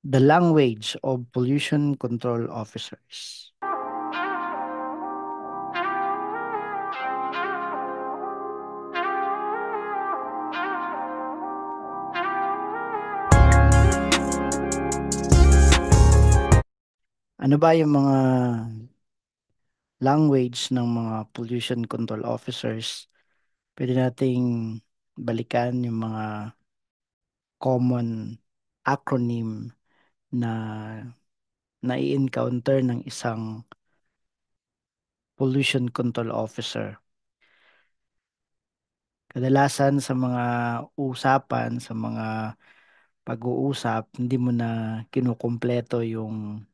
The language of pollution control officers. Ano ba yung mga language ng mga pollution control officers? Pwede nating balikan yung mga common acronym na nai-encounter ng isang pollution control officer. Kadalasan sa mga usapan, sa mga pag-uusap, hindi mo na kinukumpleto yung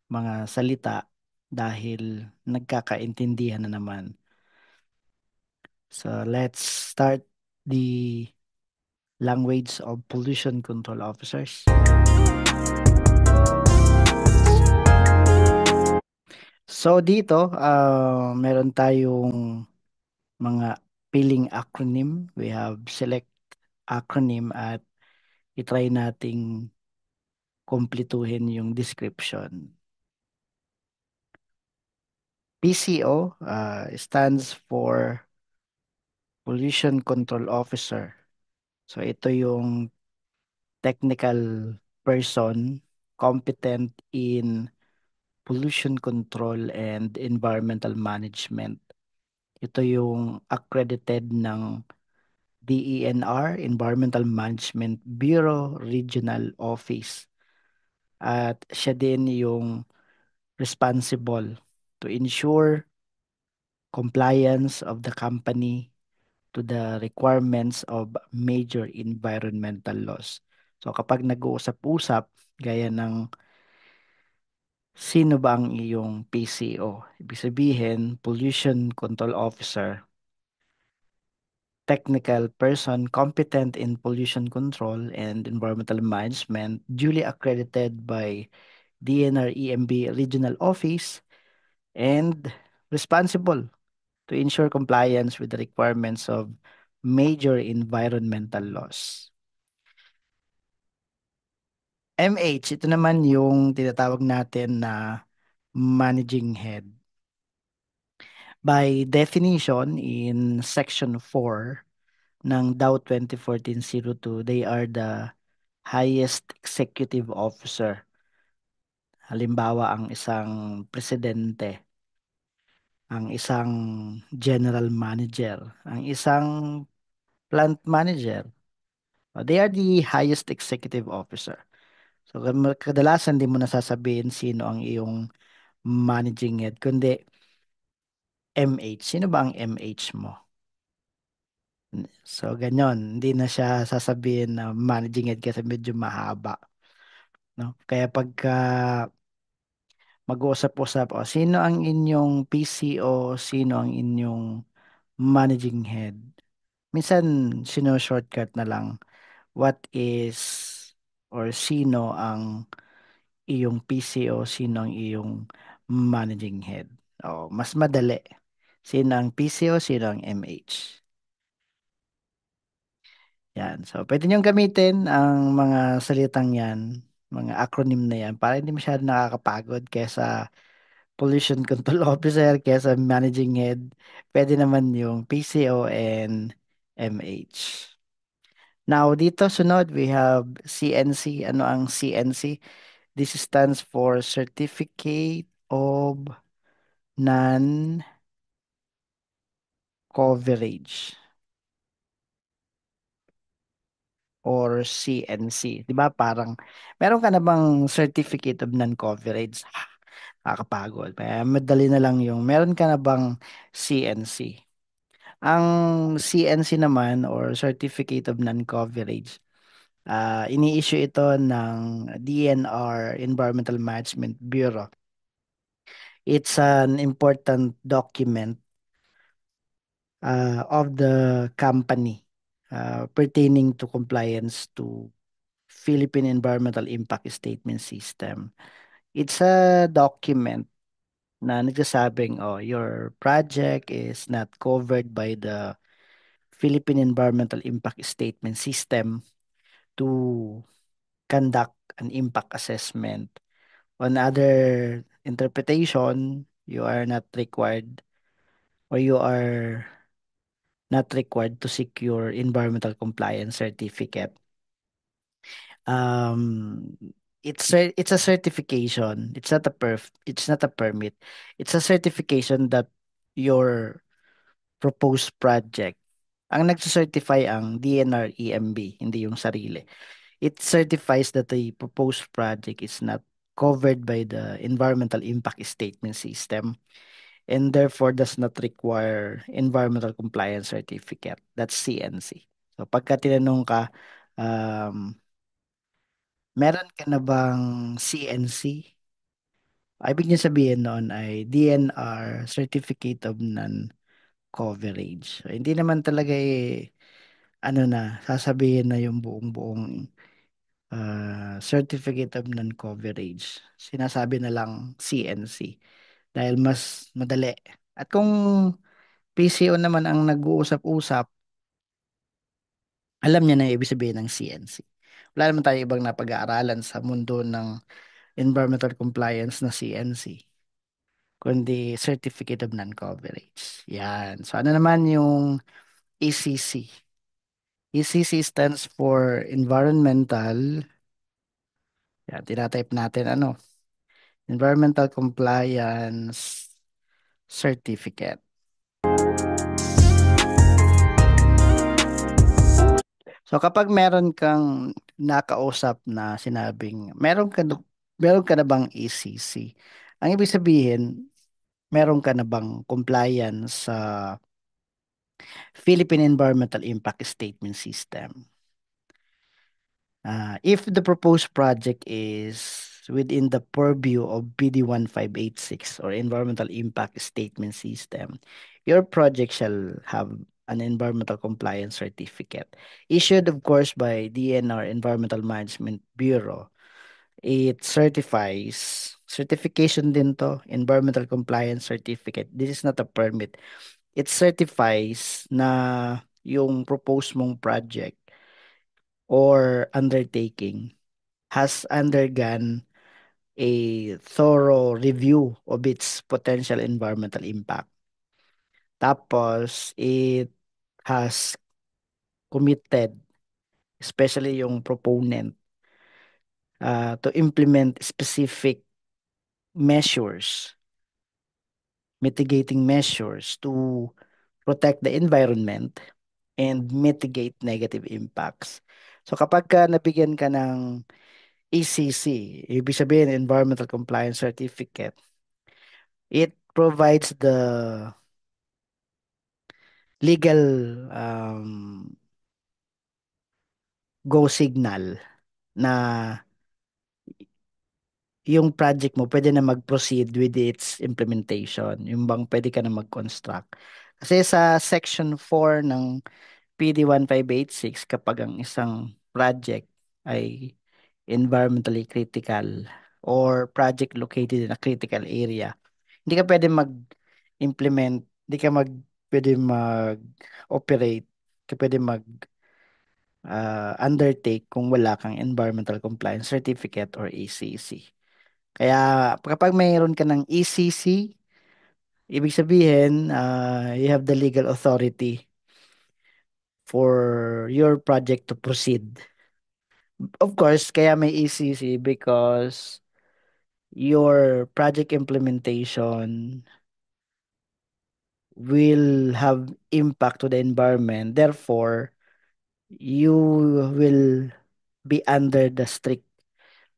mga salita dahil nagkakaintindihan na naman. So let's start the language of pollution control officers. So dito, meron tayong mga piling acronym. We have select acronym at itry nating kumpletuhin yung description. PCO stands for Pollution Control Officer. So ito yung technical person competent in pollution control and environmental management. Ito yung accredited ng DENR, Environmental Management Bureau Regional Office. At siya din yung responsible to ensure compliance of the company to the requirements of major environmental laws. So kapag nag-uusap-usap, gaya ng sino ba ang iyong PCO? Ibig sabihin, Pollution Control Officer, technical person competent in pollution control and environmental management, duly accredited by DNR EMB Regional Office, and responsible to ensure compliance with the requirements of major environmental laws. MH, ito naman yung tinatawag natin na managing head. By definition, in Section 4 ng DAO 2014-02, they are the highest executive officer. Halimbawa, ang isang presidente, ang isang general manager, ang isang plant manager. They are the highest executive officer. So, kadalasan di mo nasasabihin sino ang iyong managing head, kundi MH. Sino ba ang MH mo? So, ganyan. Hindi na siya sasabihin na managing head kasi medyo mahaba. No? Kaya pagka mag-uusap-usap, sino ang inyong PCO, sino ang inyong managing head? Minsan, sino-shortcut na lang, what is or sino ang iyong PCO, sino ang iyong managing head. Mas madali. Sino ang PCO, sino ang MH. Yan. So, pwede niyong gamitin ang mga salitang yan, mga acronym na yan, para hindi masyado nakakapagod kesa pollution control officer, kesa managing head. Pwede naman yung PCO and MH. Now, dito sunod, we have CNC. Ano ang CNC? This stands for Certificate of Non-Coverage or CNC. 'Di ba? Parang meron ka na bang Certificate of Non-Coverage? Nakakapagod. Madali na lang yung meron ka na bang CNC? Ang CNC naman or Certificate of Non-Coverage, ini-issue ito ng DNR, Environmental Management Bureau. It's an important document of the company pertaining to compliance to Philippine Environmental Impact Statement System. It's a document na nagsasabing, your project is not covered by the Philippine Environmental Impact Statement System to conduct an impact assessment. On other interpretation, you are not required or you are not required to secure environmental compliance certificate. Um, it's a certification. It's not a permit. It's a certification that your proposed project. Ang nagsacertify ang DNR EMB, hindi yung sarili. It certifies that the proposed project is not covered by the environmental impact statement system and therefore does not require environmental compliance certificate. That's CNC. So pagka tinanong ka, um, meron ka na bang CNC? Ibig niya sabihin noon ay DNR, Certificate of Non-Coverage. So, hindi naman talaga ano na, sasabihin na yung buong-buong Certificate of Non-Coverage. Sinasabi na lang CNC dahil mas madali. At kung PCO naman ang nag-uusap-usap, alam niya na yung ibig sabihin ng CNC. Wala naman tayo ibang napag-aaralan sa mundo ng environmental compliance na CNC, kundi Certificate of Non-Coverage. Yan. So ano naman yung ECC? ECC stands for Environmental, yan, tinatype natin ano, Environmental Compliance Certificate. So kapag meron kang nakausap na sinabing, meron ka na bang ECC? Ang ibig sabihin, meron ka na bang compliance sa Philippine Environmental Impact Statement System? If the proposed project is within the purview of PD 1586 or Environmental Impact Statement System, your project shall have an environmental compliance certificate issued, of course, by DNR Environmental Management Bureau. It certification din to, environmental compliance certificate. This is not a permit. It certifies na yung proposed mong project or undertaking has undergone a thorough review of its potential environmental impact. Tapos, it has committed, especially yung proponent, to implement specific measures, mitigating measures to protect the environment and mitigate negative impacts. So kapag ka nabigyan ka ng ECC, ibig sabihin Environmental Compliance Certificate, it provides the legal go signal na yung project mo pwede na mag-proceed with its implementation. Yung bang pwede ka na mag-construct. Kasi sa Section 4 ng PD 1586, kapag ang isang project ay environmentally critical or project located in a critical area, hindi ka pwede mag-implement, hindi ka pwede mag-operate, hindi ka pwede undertake kung wala kang Environmental Compliance Certificate or ECC. Kaya kapag mayroon ka ng ECC, ibig sabihin, you have the legal authority for your project to proceed. Of course, kaya may ECC because your project implementation will have impact to the environment. Therefore, you will be under the strict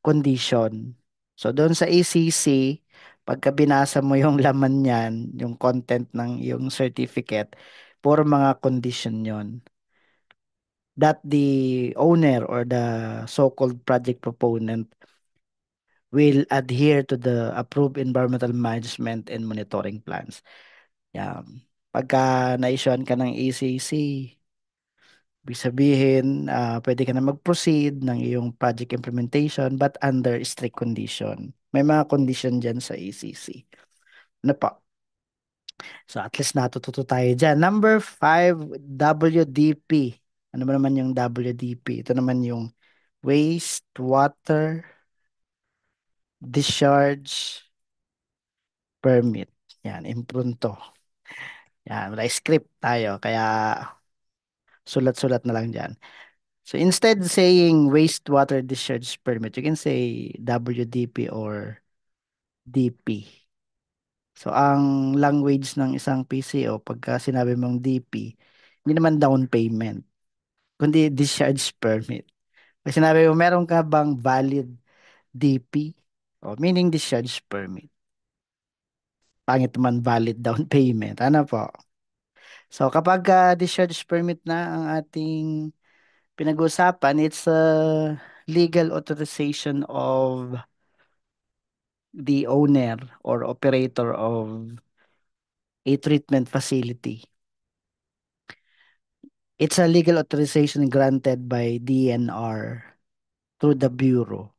condition. So, doon sa ECC, pagka binasa mo yung laman niyan, yung content ng yung certificate, puro mga condition yon that the owner or the so-called project proponent will adhere to the approved environmental management and monitoring plans. Yan. Pagka na-issuean ka ng ECC, ibig sabihin, pwede ka na mag-proceed ng iyong project implementation but under strict condition. May mga condition dyan sa ECC. Ano pa? So at least natututo tayo dyan. Number 5, WDP. Ano ba naman yung WDP? Ito naman yung Wastewater discharge permit. Yan, impronto. Yan, may script tayo, kaya sulat-sulat na lang dyan. So instead saying wastewater discharge permit, you can say WDP or DP. So ang language ng isang PCO, pagka sinabi mong DP, hindi naman down payment, kundi discharge permit. Pag sinabi mo, meron ka bang valid DP? O, meaning discharge permit. Pangit man valid down payment. Ano po? So kapag discharge permit na ang ating pinag-usapan, it's a legal authorization of the owner or operator of a treatment facility. It's a legal authorization granted by DNR through the Bureau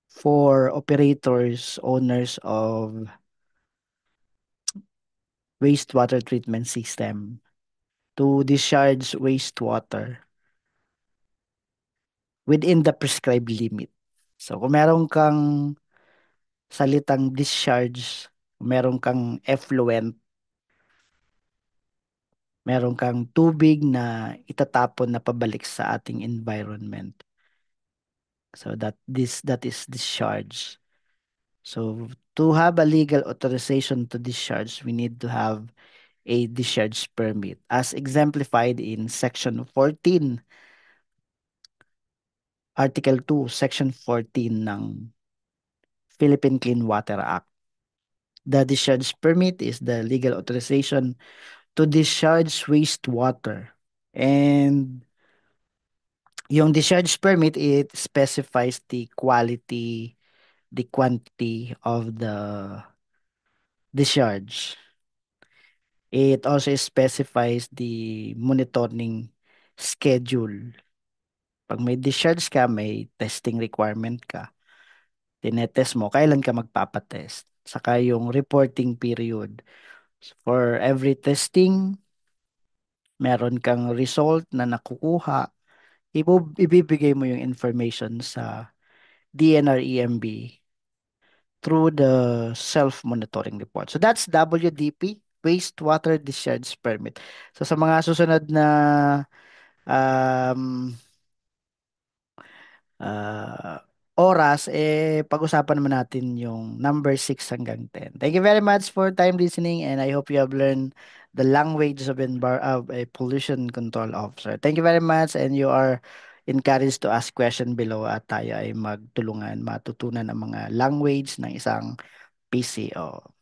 for operators, owners of wastewater treatment system to discharge wastewater within the prescribed limit. So kung meron kang salitang discharge, meron kang effluent, meron kang tubig na itatapon na pabalik sa ating environment. So that is discharge. So to have a legal authorization to discharge, we need to have a discharge permit as exemplified in Section 14, Article 2, Section 14 ng Philippine Clean Water Act. The discharge permit is the legal authorization to discharge wastewater. And yung discharge permit, it specifies the quality, the quantity of the discharge. It also specifies the monitoring schedule. Pag may discharge ka, may testing requirement ka. Tinetest mo, kailan ka magpapatest. Saka yung reporting period. For every testing, meron kang result na nakukuha. Ibibigay mo yung information sa DNR-EMB through the self-monitoring report. So that's WDP, Wastewater Discharge Permit. So sa mga susunod na um, uh, oras, pag-usapan naman natin yung number 6 hanggang 10. Thank you very much for time listening and I hope you have learned the language of a pollution control officer. Thank you very much and you are encouraged to ask question below at tayo ay magtulungan matutunan ang mga language ng isang PCO.